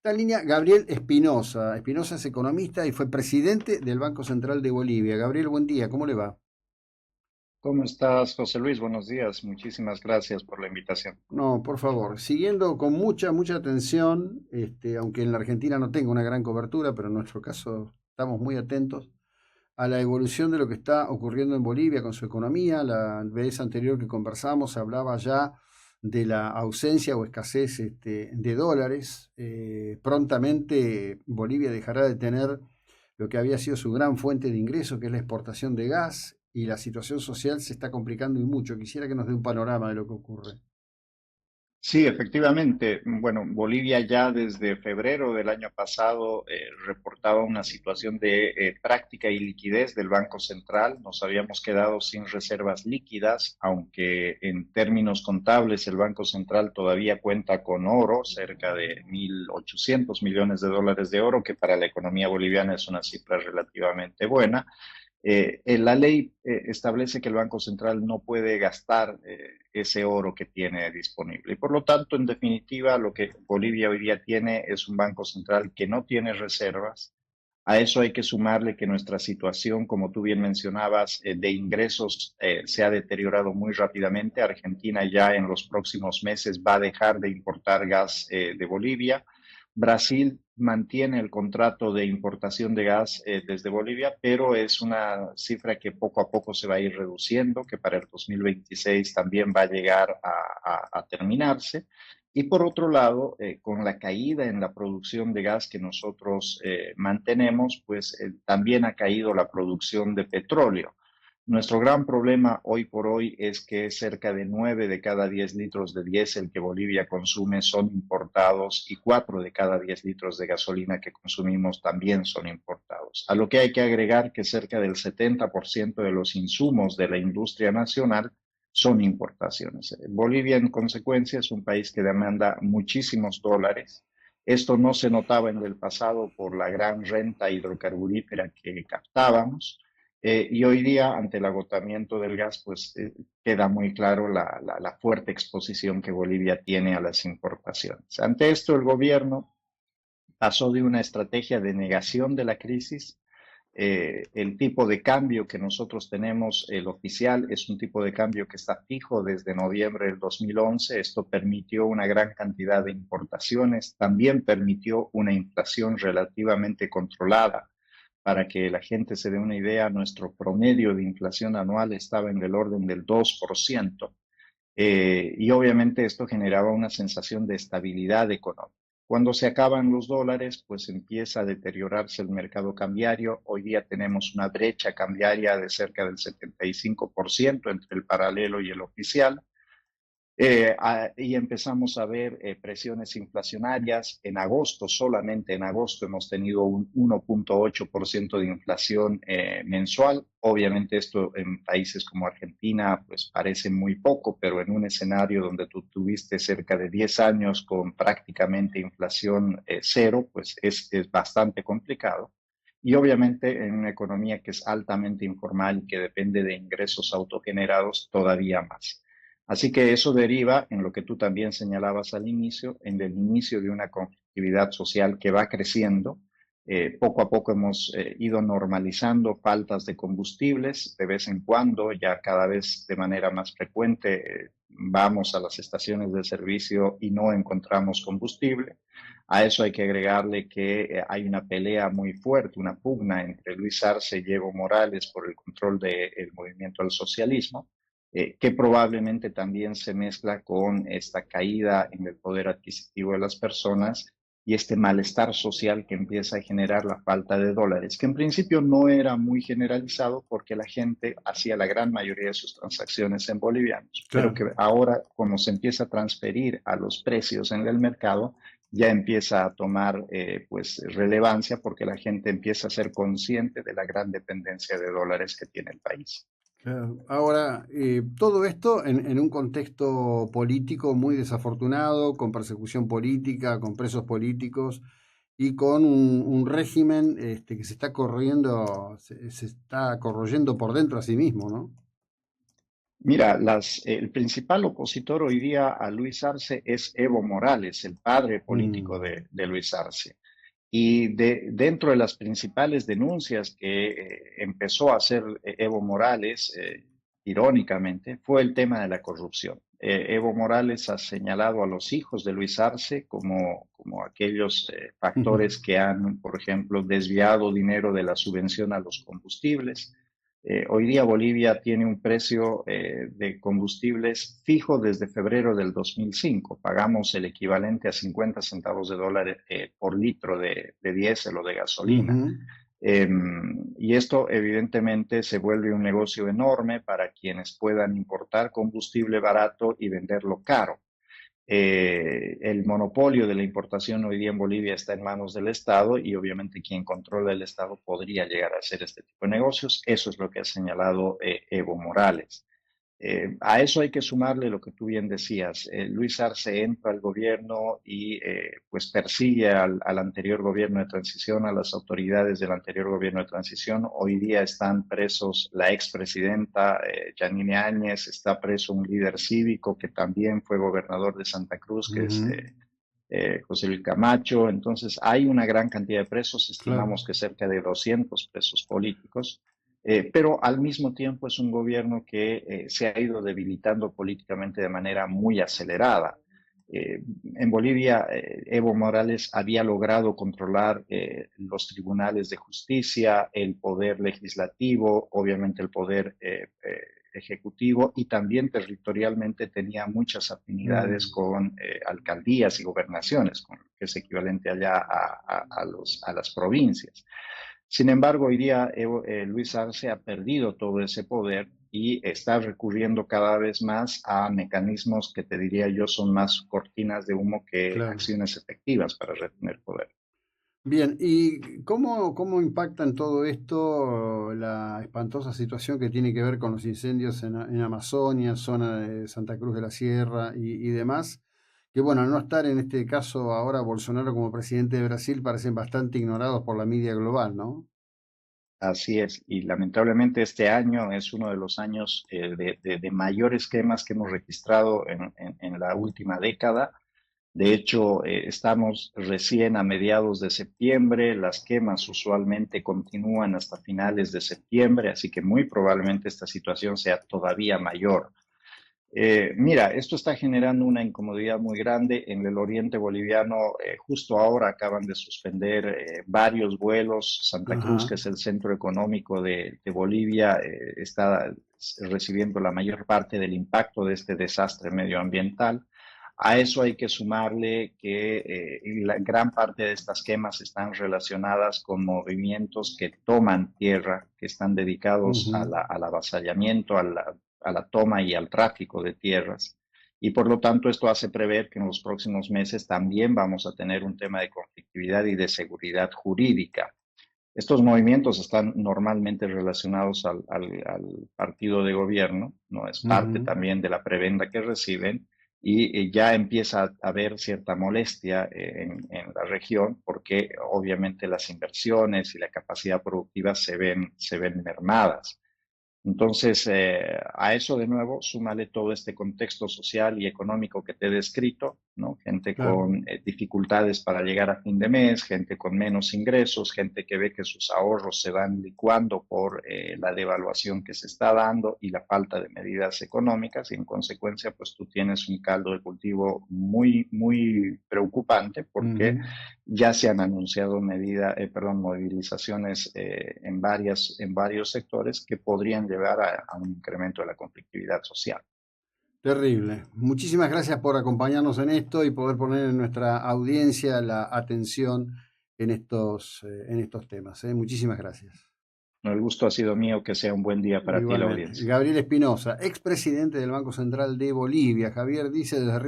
Está en línea Gabriel Espinosa. Espinosa es economista y fue presidente del Banco Central de Bolivia. Gabriel, buen día, ¿cómo le va? ¿Cómo estás, José Luis? Buenos días. Muchísimas gracias por la invitación. No, por favor, siguiendo con mucha atención, aunque en la Argentina no tenga una gran cobertura, pero en nuestro caso estamos muy atentos a la evolución de lo que está ocurriendo en Bolivia con su economía. La vez anterior que conversamos se hablaba ya de la ausencia o escasez de dólares. Prontamente Bolivia dejará de tener lo que había sido su gran fuente de ingreso, que es la exportación de gas, y la situación social se está complicando y mucho. Quisiera que nos dé un panorama de lo que ocurre. Sí, efectivamente. Bueno, Bolivia ya desde febrero del año pasado reportaba una situación de práctica iliquidez del Banco Central. Nos habíamos quedado sin reservas líquidas, aunque en términos contables el Banco Central todavía cuenta con oro, cerca de 1.800 millones de dólares de oro, que para la economía boliviana es una cifra relativamente buena. La ley establece que el Banco Central no puede gastar ese oro que tiene disponible. Y por lo tanto, en definitiva, lo que Bolivia hoy día tiene es un Banco Central que no tiene reservas. A eso hay que sumarle que nuestra situación, como tú bien mencionabas, de ingresos se ha deteriorado muy rápidamente. Argentina ya en los próximos meses va a dejar de importar gas de Bolivia. Brasil mantiene el contrato de importación de gas desde Bolivia, pero es una cifra que poco a poco se va a ir reduciendo, que para el 2026 también va a llegar a terminarse. Y por otro lado, con la caída en la producción de gas que nosotros mantenemos, pues también ha caído la producción de petróleo. Nuestro gran problema hoy por hoy es que cerca de 9 de cada 10 litros de diésel que Bolivia consume son importados y 4 de cada 10 litros de gasolina que consumimos también son importados. A lo que hay que agregar que cerca del 70% de los insumos de la industria nacional son importaciones. Bolivia, en consecuencia, es un país que demanda muchísimos dólares. Esto no se notaba en el pasado por la gran renta hidrocarburífera que captábamos. Y hoy día, ante el agotamiento del gas, pues queda muy claro la fuerte exposición que Bolivia tiene a las importaciones. Ante esto, el gobierno pasó de una estrategia de negación de la crisis. El tipo de cambio que nosotros tenemos, el oficial, es un tipo de cambio que está fijo desde noviembre del 2011. Esto permitió una gran cantidad de importaciones, también permitió una inflación relativamente controlada. Para que la gente se dé una idea, nuestro promedio de inflación anual estaba en el orden del 2%. Y obviamente esto generaba una sensación de estabilidad económica. Cuando se acaban los dólares, pues empieza a deteriorarse el mercado cambiario. Hoy día tenemos una brecha cambiaria de cerca del 75% entre el paralelo y el oficial. Y empezamos a ver presiones inflacionarias. En agosto, solamente en agosto, hemos tenido un 1,8% de inflación mensual. Obviamente esto en países como Argentina pues parece muy poco, pero en un escenario donde tú tuviste cerca de 10 años con prácticamente inflación cero, pues es bastante complicado. Y obviamente en una economía que es altamente informal y que depende de ingresos autogenerados, todavía más. Así que eso deriva en lo que tú también señalabas al inicio, en el inicio de una conflictividad social que va creciendo. Poco a poco hemos ido normalizando faltas de combustibles. De vez en cuando, ya cada vez de manera más frecuente, vamos a las estaciones de servicio y no encontramos combustible. A eso hay que agregarle que hay una pelea muy fuerte, una pugna entre Luis Arce y Evo Morales por el control del movimiento al socialismo, que probablemente también se mezcla con esta caída en el poder adquisitivo de las personas y este malestar social que empieza a generar la falta de dólares, que en principio no era muy generalizado porque la gente hacía la gran mayoría de sus transacciones en bolivianos, pero Claro. que ahora, como se empieza a transferir a los precios en el mercado, ya empieza a tomar pues relevancia porque la gente empieza a ser consciente de la gran dependencia de dólares que tiene el país. Claro. Ahora, todo esto en un contexto político muy desafortunado, con persecución política, con presos políticos y con un régimen que se está corroyendo por dentro a sí mismo, ¿no? Mira, el principal opositor hoy día a Luis Arce es Evo Morales, el padre político Mm, de Luis Arce. Y dentro de las principales denuncias que empezó a hacer Evo Morales, irónicamente, fue el tema de la corrupción. Evo Morales ha señalado a los hijos de Luis Arce como aquellos factores que han, por ejemplo, desviado dinero de la subvención a los combustibles. Hoy día Bolivia tiene un precio de combustibles fijo desde febrero del 2005. Pagamos el equivalente a 50 centavos de dólar por litro de diésel o de gasolina. ujú, Eh, y esto evidentemente se vuelve un negocio enorme para quienes puedan importar combustible barato y venderlo caro. El monopolio de la importación hoy día en Bolivia está en manos del Estado y obviamente quien controla el Estado podría llegar a hacer este tipo de negocios. Eso es lo que ha señalado Evo Morales. A eso hay que sumarle lo que tú bien decías. Luis Arce entra al gobierno y pues persigue al anterior gobierno de transición, a las autoridades del anterior gobierno de transición. Hoy día están presos la expresidenta Yanine Áñez, está preso un líder cívico que también fue gobernador de Santa Cruz, que es ujú, José Luis Camacho. Entonces, hay una gran cantidad de presos, claro. estimamos que cerca de 200 presos políticos, pero al mismo tiempo es un gobierno que se ha ido debilitando políticamente de manera muy acelerada. En Bolivia, Evo Morales había logrado controlar los tribunales de justicia, el poder legislativo, obviamente el poder ejecutivo y también territorialmente tenía muchas afinidades Mm, con alcaldías y gobernaciones, que es equivalente allá a las provincias. Sin embargo, hoy día Luis Arce ha perdido todo ese poder y está recurriendo cada vez más a mecanismos que te diría yo son más cortinas de humo que claro. acciones efectivas para retener poder. Bien, ¿y cómo impacta en todo esto la espantosa situación que tiene que ver con los incendios en Amazonia, zona de Santa Cruz de la Sierra y demás? Que bueno, al no estar en este caso ahora Bolsonaro como presidente de Brasil, parecen bastante ignorados por la media global, ¿no? Así es, y lamentablemente este año es uno de los años de mayores quemas que hemos registrado en la última década. De hecho, estamos recién a mediados de septiembre, las quemas usualmente continúan hasta finales de septiembre, así que muy probablemente esta situación sea todavía mayor. Mira, esto está generando una incomodidad muy grande en el oriente boliviano. Justo ahora acaban de suspender varios vuelos. Santa Cruz, Ajá. que es el centro económico de Bolivia, está recibiendo la mayor parte del impacto de este desastre medioambiental. A eso hay que sumarle que la gran parte de estas quemas están relacionadas con movimientos que toman tierra, que están dedicados Ujú. al avasallamiento, a la toma y al tráfico de tierras. Y por lo tanto, esto hace prever que en los próximos meses también vamos a tener un tema de conflictividad y de seguridad jurídica. Estos movimientos están normalmente relacionados al partido de gobierno, ¿no? Es parte Ujú. también de la prebenda que reciben y ya empieza a haber cierta molestia en la región porque obviamente las inversiones y la capacidad productiva se ven mermadas. Entonces, a eso de nuevo, súmale todo este contexto social y económico que te he descrito, ¿no? Gente Claro. con dificultades para llegar a fin de mes, gente con menos ingresos, gente que ve que sus ahorros se van licuando por la devaluación que se está dando y la falta de medidas económicas, y en consecuencia, pues tú tienes un caldo de cultivo muy, muy preocupante porque Ujú. ya se han anunciado movilizaciones en varios sectores que podrían llevar a un incremento de la conflictividad social. Terrible. Muchísimas gracias por acompañarnos en esto y poder poner en nuestra audiencia la atención en estos temas, ¿eh? Muchísimas gracias. No, el gusto ha sido mío, que sea un buen día para ti y la Igualmente. audiencia. Gabriel Espinosa, expresidente del Banco Central de Bolivia. Javier dice desde Río